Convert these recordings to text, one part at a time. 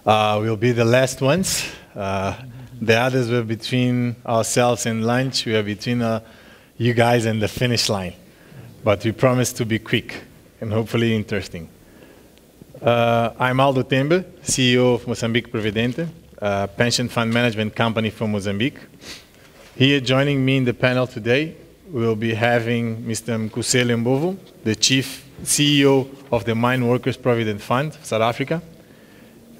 We'll be the last ones. The others were between ourselves and lunch. We are between you guys and the finish line. But we promise to be quick and hopefully interesting. I'm Aldo Tembe, CEO of Mozambique Previdente, a pension fund management company from Mozambique. Here joining me in the panel today, we'll be having Mr. Mkusele Mbovu, the Chief CEO of the Mine Workers Provident Fund, South Africa.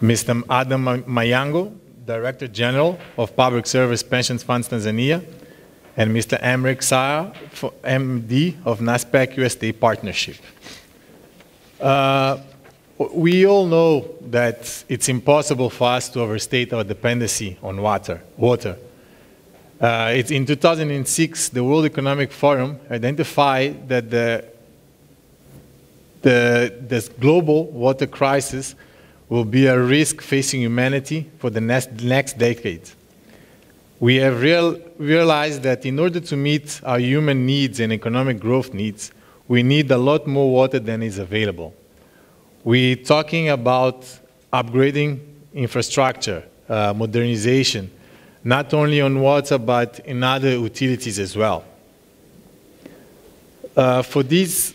Mr. Adam Mayango, Director General of Public Service Pensions Funds Tanzania. And Mr. Emric Saar, MD of NASPEC USA Partnership. We all know that it's impossible for us to overstate our dependency on water. In 2006, the World Economic Forum identified that this global water crisis will be a risk facing humanity for the next decade. We have realized that in order to meet our human needs and economic growth needs, we need a lot more water than is available. We're talking about upgrading infrastructure, modernization, not only on water, but in other utilities as well. For this,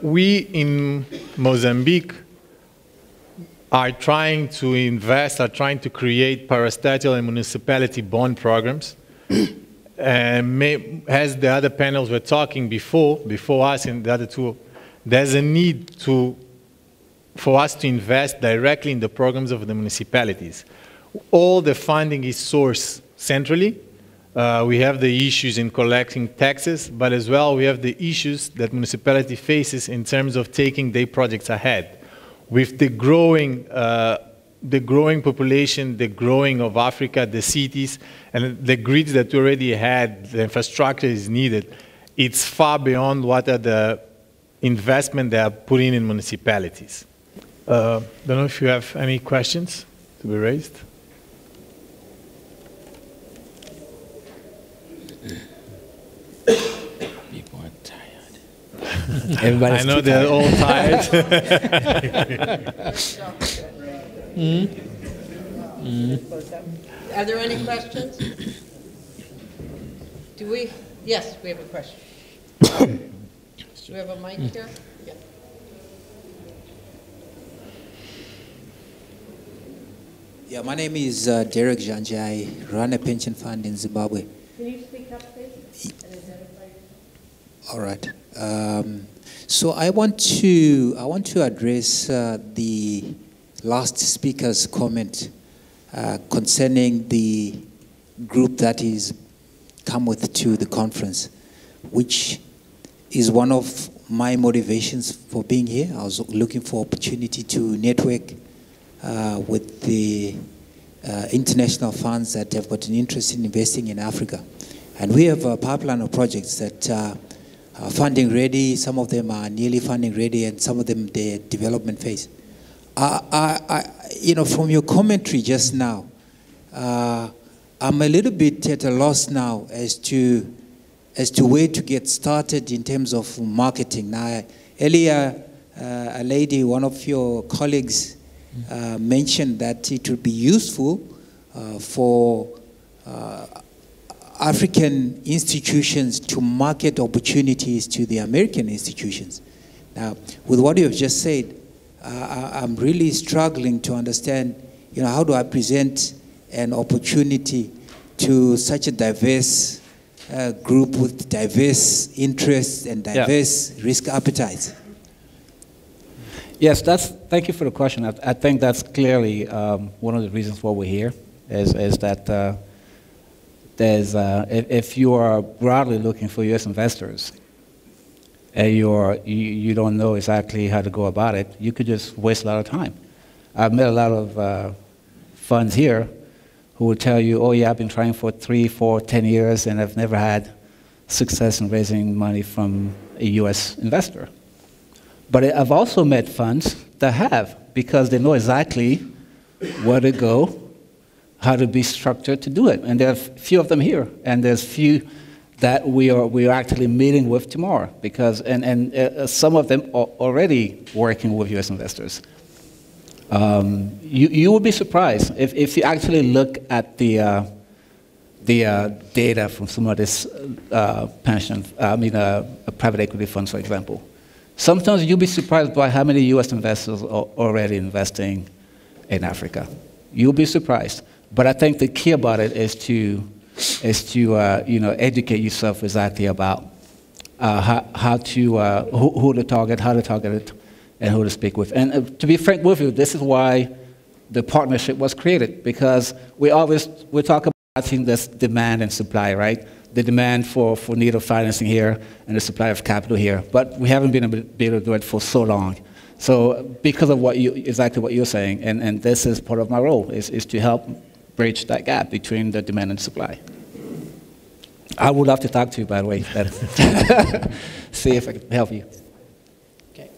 we in Mozambique are trying to invest, are trying to create parastatal and municipality bond programs. And as the other panels were talking before us and the other two, there's a need for us to invest directly in the programs of the municipalities. All the funding is sourced centrally. We have the issues in collecting taxes, but as well we have the issues that municipality faces in terms of taking their projects ahead. With the growing population, the growing of Africa, the cities, and the grids that we already had, the infrastructure is needed. It's far beyond what are the investment they are putting in municipalities. Don't know if you have any questions to be raised. People are tired. Everybody's I know they're all tired. Are there any questions? Yes, we have a question. Do we have a mic here? Yeah. Yeah, my name is Derek Janje. I run a pension fund in Zimbabwe. Can you speak up, please? And identify yourself. All right. So I want to address the last speaker's comment concerning the group that is come with to the conference, which is one of my motivations for being here. I was looking for opportunity to network with the international funds that have got an interest in investing in Africa. And we have a pipeline of projects that are funding ready. Some of them are nearly funding ready, and some of them they're development phase. You know, from your commentary just now, I'm a little bit at a loss now as to where to get started in terms of marketing. Now, earlier, a lady, one of your colleagues, mentioned that it would be useful for African institutions to market opportunities to the American institutions. Now, with what you have just said, I'm really struggling to understand, you know, how do I present an opportunity to such a diverse group with diverse interests and diverse risk appetites? Yes, thank you for the question. I think that's clearly one of the reasons why we're here, is that if you are broadly looking for U.S. investors and you don't know exactly how to go about it, you could just waste a lot of time. I've met a lot of funds here who will tell you, oh yeah, I've been trying for 3, 4, 10 years and I've never had success in raising money from a U.S. investor. But I've also met funds that have, because they know exactly where to go, how to be structured to do it. And there are a few of them here, and there's few that we are actually meeting with tomorrow, because and some of them are already working with U.S. investors. You would be surprised if you actually look at the data from some of this private equity funds, for example. Sometimes you'll be surprised by how many U.S. investors are already investing in Africa. You'll be surprised. But I think the key about it is to educate yourself exactly about who to target, how to target it, and who to speak with. And to be frank with you, this is why the partnership was created, because we talk about this demand and supply, right? The demand for need of financing here and the supply of capital here, but we haven't been able to do it for so long. So because of exactly what you're saying, and this is part of my role, is to help bridge that gap between the demand and supply. I would love to talk to you, by the way, see if I can help you. Okay.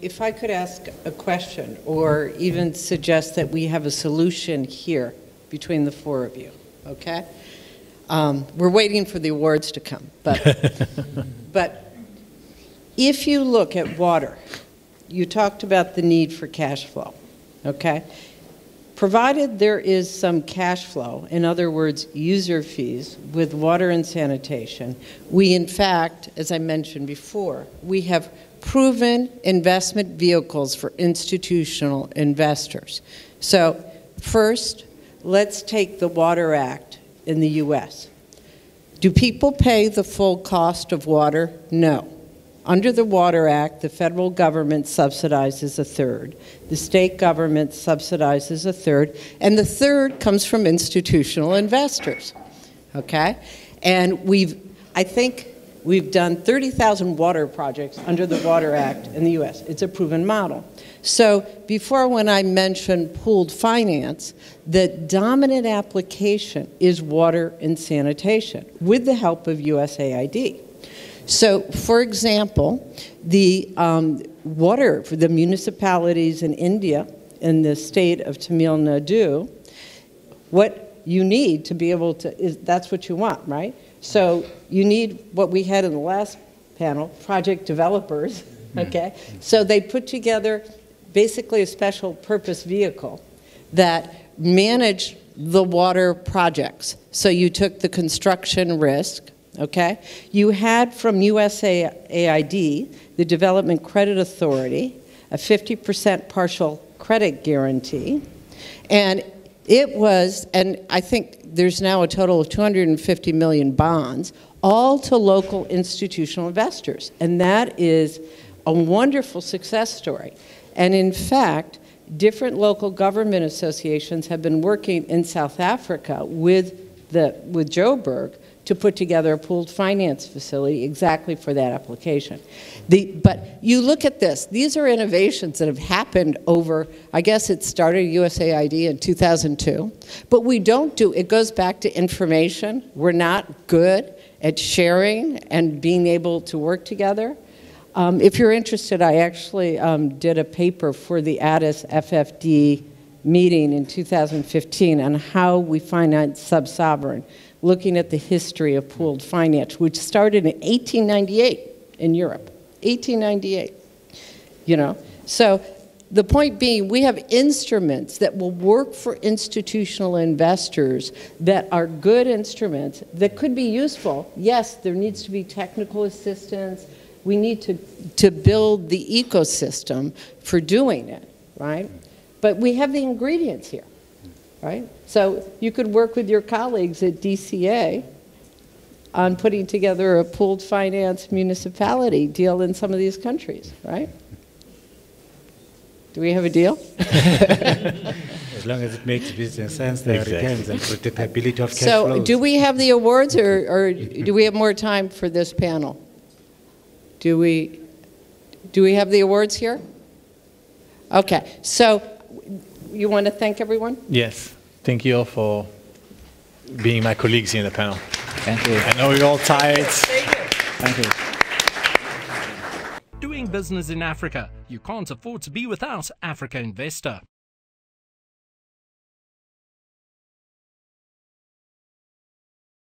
If I could ask a question, or even suggest that we have a solution here between the four of you, okay? We're waiting for the awards to come, but if you look at water, you talked about the need for cash flow, okay? Provided there is some cash flow, in other words, user fees with water and sanitation, we in fact, as I mentioned before, we have proven investment vehicles for institutional investors. So first, let's take the Water Act in the US. Do people pay the full cost of water? No. Under the Water Act, the federal government subsidizes a third, the state government subsidizes a third, and the third comes from institutional investors, okay? And I think we've done 30,000 water projects under the Water Act in the US. It's a proven model. So before, when I mentioned pooled finance, the dominant application is water and sanitation with the help of USAID. So, for example, the water for the municipalities in India, in the state of Tamil Nadu, what you need to be able to, that's what you want, right? So you need what we had in the last panel, project developers, okay? So they put together basically a special purpose vehicle that managed the water projects. So you took the construction risk, okay? You had from USAID, the Development Credit Authority, a 50% partial credit guarantee. And it was, and I think there's now a total of 250 million bonds, all to local institutional investors. And that is a wonderful success story. And in fact, different local government associations have been working in South Africa with Joburg to put together a pooled finance facility exactly for that application. But you look at this, these are innovations that have happened over, I guess it started at USAID in 2002, but we don't do, it goes back to information. We're not good at sharing and being able to work together. If you're interested, I actually did a paper for the Addis FFD meeting in 2015 on how we finance sub-sovereign, looking at the history of pooled finance, which started in 1898 in Europe, 1898, you know. So the point being, we have instruments that will work for institutional investors that are good instruments that could be useful. Yes, there needs to be technical assistance. We need to build the ecosystem for doing it, right? But we have the ingredients here, right? So you could work with your colleagues at DCA on putting together a pooled finance municipality deal in some of these countries, right? Do we have a deal? As long as it makes business sense, there are returns and predictability of cash flows. So do we have the awards, or do we have more time for this panel? Do we have the awards here? Okay, so you want to thank everyone? Yes. Thank you all for being my colleagues here in the panel. Thank you. I know you're all tired. Thank you. Doing business in Africa. You can't afford to be without Africa Investor.